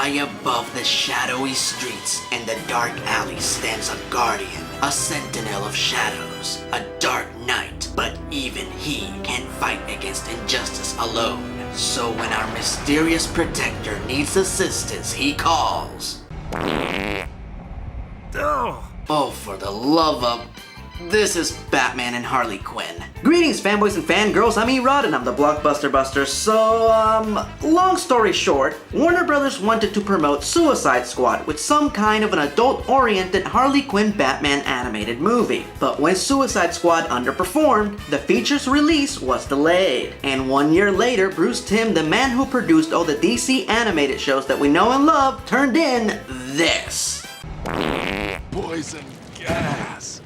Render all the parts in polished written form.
High above the shadowy streets and the dark alleys stands a guardian, a sentinel of shadows, a dark knight. But even he can't fight against injustice alone. So when our mysterious protector needs assistance, he calls. Oh, for the love of... This is Batman and Harley Quinn. Greetings, fanboys and fangirls. I'm Erod and I'm the Blockbuster Buster. So, long story short, Warner Brothers wanted to promote Suicide Squad with some kind of an adult-oriented Harley Quinn Batman animated movie. But when Suicide Squad underperformed, the feature's release was delayed. And 1 year later, Bruce Timm, the man who produced all the DC animated shows that we know and love, turned in this. Poison gas.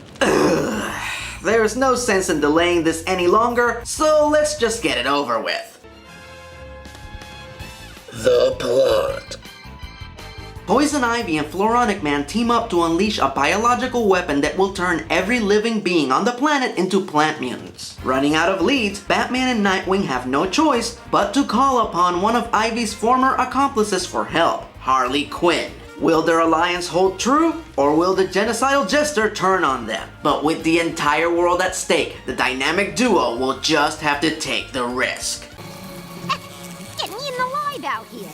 There's no sense in delaying this any longer, so let's just get it over with. The plot. Poison Ivy and Floronic Man team up to unleash a biological weapon that will turn every living being on the planet into plant mutants. Running out of leads, Batman and Nightwing have no choice but to call upon one of Ivy's former accomplices for help, Harley Quinn. Will their alliance hold true, or will the genocidal jester turn on them? But with the entire world at stake, the dynamic duo will just have to take the risk. Getting eaten alive out here.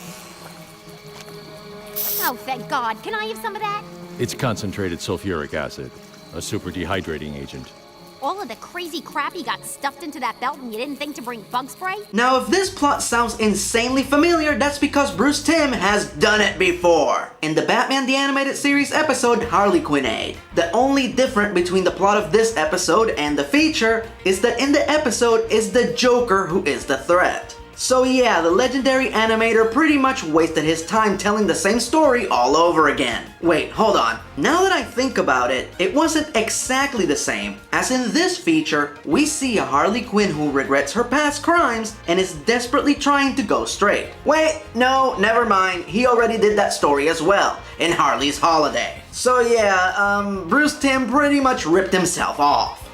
Oh, thank God. Can I have some of that? It's concentrated sulfuric acid, a super dehydrating agent. All of the crazy crap you got stuffed into that belt and you didn't think to bring bug spray? Now, if this plot sounds insanely familiar, that's because Bruce Timm has done it before. In the Batman the Animated Series episode, Harley Quinn. The only difference between the plot of this episode and the feature is that in the episode is the Joker who is the threat. So yeah, the legendary animator pretty much wasted his time telling the same story all over again. Wait, hold on. Now that I think about it, it wasn't exactly the same. As in this feature, we see a Harley Quinn who regrets her past crimes and is desperately trying to go straight. Wait, no, never mind. He already did that story as well, in Harley's Holiday. So yeah, Bruce Timm pretty much ripped himself off.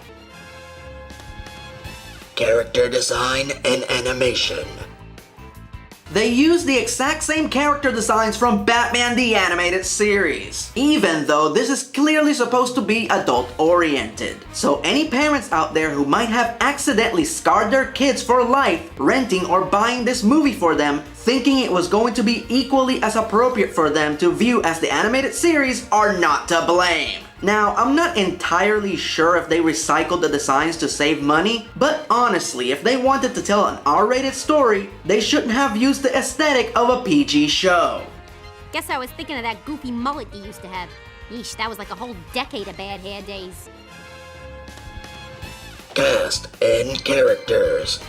Character design and animation. They use the exact same character designs from Batman the Animated Series, even though this is clearly supposed to be adult-oriented. So any parents out there who might have accidentally scarred their kids for life renting or buying this movie for them, thinking it was going to be equally as appropriate for them to view as the animated series, are not to blame. Now, I'm not entirely sure if they recycled the designs to save money, but honestly, if they wanted to tell an R-rated story, they shouldn't have used the aesthetic of a PG show. Guess I was thinking of that goofy mullet you used to have. Yeesh, that was like a whole decade of bad hair days. Cast and characters.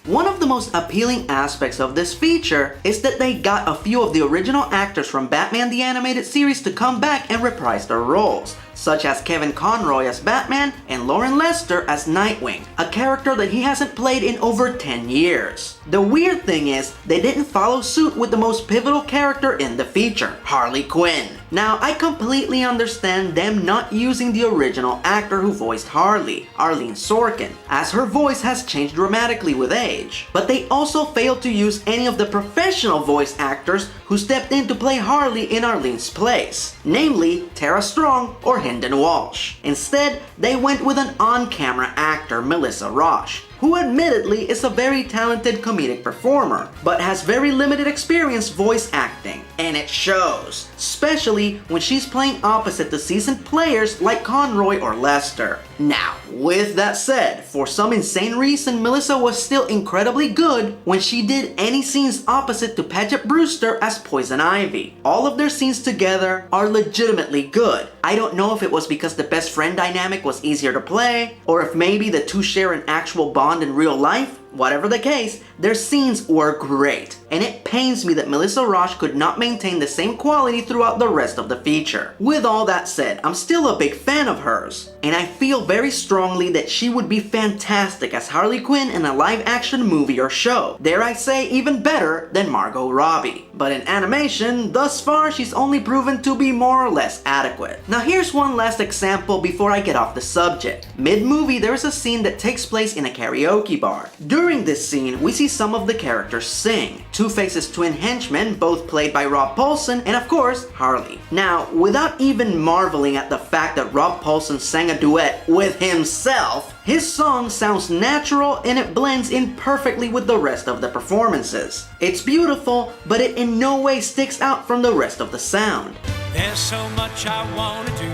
One of the most appealing aspects of this feature is that they got a few of the original actors from Batman the Animated Series to come back and reprise their roles, such as Kevin Conroy as Batman and Lauren Lester as Nightwing, a character that he hasn't played in over 10 years. The weird thing is, they didn't follow suit with the most pivotal character in the feature, Harley Quinn. Now, I completely understand them not using the original actor who voiced Harley, Arlene Sorkin, as her voice has changed dramatically with age. But they also failed to use any of the professional voice actors who stepped in to play Harley in Arlene's place, namely Tara Strong or Hendon Walsh. Instead, they went with an on-camera actor, Melissa Roche, who admittedly is a very talented comedic performer, but has very limited experience voice acting. And it shows, especially when she's playing opposite the seasoned players like Conroy or Lester. Now, with that said, for some insane reason, Melissa was still incredibly good when she did any scenes opposite to Paget Brewster as Poison Ivy. All of their scenes together are legitimately good. I don't know if it was because the best friend dynamic was easier to play, or if maybe the two share an actual bond in real life. Whatever the case, their scenes were great, and it pains me that Melissa Roche could not maintain the same quality throughout the rest of the feature. With all that said, I'm still a big fan of hers, and I feel very strongly that she would be fantastic as Harley Quinn in a live-action movie or show. Dare I say, even better than Margot Robbie. but in animation, thus far she's only proven to be more or less adequate. Now here's one last example before I get off the subject. Mid-movie, there is a scene that takes place in a karaoke bar. During this scene, we see some of the characters sing. Two-Face's twin henchmen, both played by Rob Paulsen, and of course, Harley. Now, without even marveling at the fact that Rob Paulsen sang a duet with himself, his song sounds natural and it blends in perfectly with the rest of the performances. It's beautiful, but it in no way sticks out from the rest of the sound. There's so much I wanna do.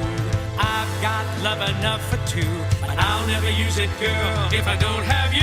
I've got love enough for two, but I'll never use it, girl, if I don't have you.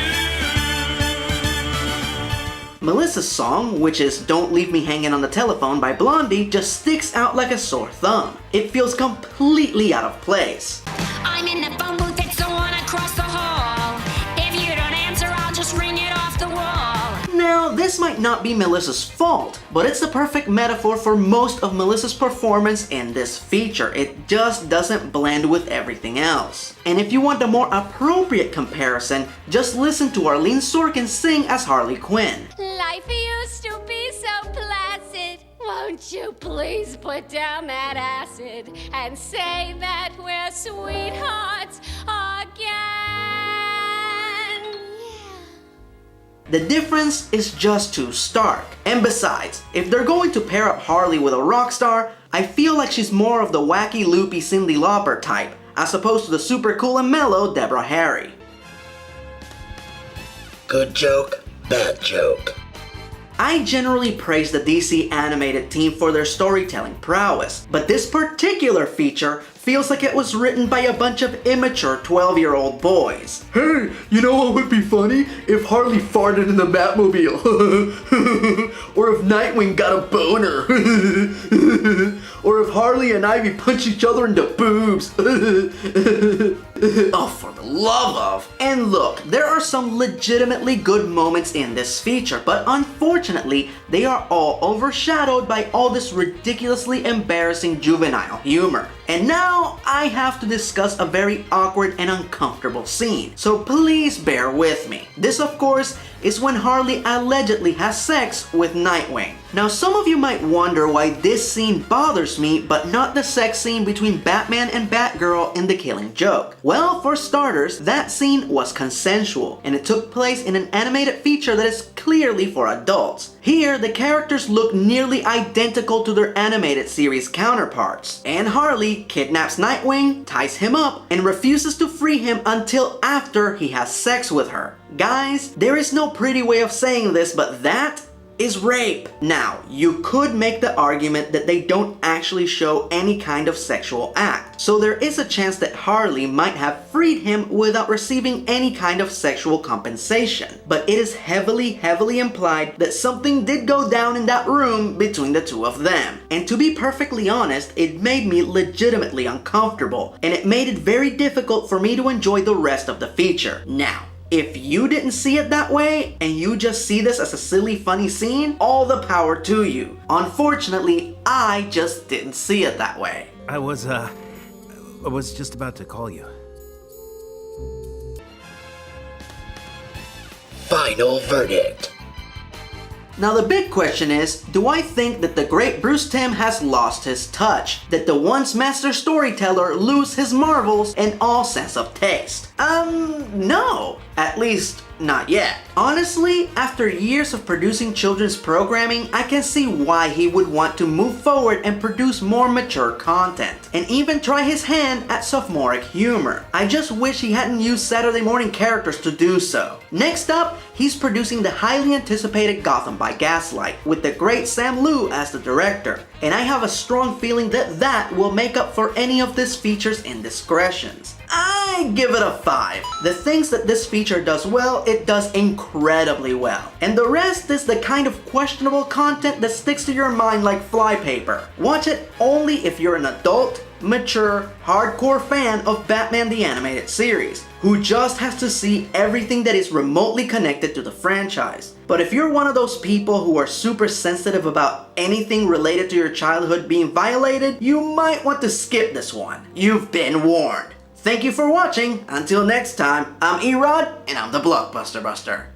Melissa's song, which is Don't Leave Me Hanging on the Telephone by Blondie, just sticks out like a sore thumb. It feels completely out of place. I'm in the phone booth, it's the one across the hall. If you don't answer, I'll just ring it off the wall. Now, this might not be Melissa's fault, but it's the perfect metaphor for most of Melissa's performance in this feature. It just doesn't blend with everything else. And if you want a more appropriate comparison, just listen to Arlene Sorkin sing as Harley Quinn. Life used to be so placid. Won't you please put down that acid and say that we're sweethearts again? The difference is just too stark. And besides, if they're going to pair up Harley with a rock star, I feel like she's more of the wacky, loopy Cyndi Lauper type, as opposed to the super cool and mellow Deborah Harry. Good joke, bad joke. I generally praise the DC animated team for their storytelling prowess, but this particular feature feels like it was written by a bunch of immature 12-year-old boys. Hey, you know what would be funny? If Harley farted in the Batmobile. Or if Nightwing got a boner. Or if Harley and Ivy punch each other in the boobs. Oh, for the love of! And look, there are some legitimately good moments in this feature, but unfortunately, they are all overshadowed by all this ridiculously embarrassing juvenile humor. And now, I have to discuss a very awkward and uncomfortable scene, so please bear with me. This, of course, is when Harley allegedly has sex with Nightwing. Now, some of you might wonder why this scene bothers me, but not the sex scene between Batman and Batgirl in The Killing Joke. Well, for starters, that scene was consensual, and it took place in an animated feature that is clearly for adults. Here, the characters look nearly identical to their animated series counterparts, and Harley kidnaps Nightwing, ties him up, and refuses to free him until after he has sex with her. Guys, there is no pretty way of saying this, but that is rape. Now, you could make the argument that they don't actually show any kind of sexual act, so there is a chance that Harley might have freed him without receiving any kind of sexual compensation. But it is heavily implied that something did go down in that room between the two of them. And to be perfectly honest, it made me legitimately uncomfortable, and it made it very difficult for me to enjoy the rest of the feature. Now, if you didn't see it that way, and you just see this as a silly, funny scene, all the power to you. Unfortunately, I just didn't see it that way. I was just about to call you. Final verdict. Now the big question is, do I think that the great Bruce Timm has lost his touch? That the once master storyteller lose his marvels and all sense of taste? No. At least, not yet. Honestly, after years of producing children's programming, I can see why he would want to move forward and produce more mature content, and even try his hand at sophomoric humor. I just wish he hadn't used Saturday morning characters to do so. Next up, he's producing the highly anticipated Gotham by Gaslight, with the great Sam Liu as the director, and I have a strong feeling that that will make up for any of this feature's indiscretions. I give it a 5. The things that this feature does well, it does incredibly well. And the rest is the kind of questionable content that sticks to your mind like flypaper. Watch it only if you're an adult, mature, hardcore fan of Batman the Animated Series, who just has to see everything that is remotely connected to the franchise. But if you're one of those people who are super sensitive about anything related to your childhood being violated, you might want to skip this one. You've been warned. Thank you for watching. Until next time, I'm Erod, and I'm the Blockbuster Buster.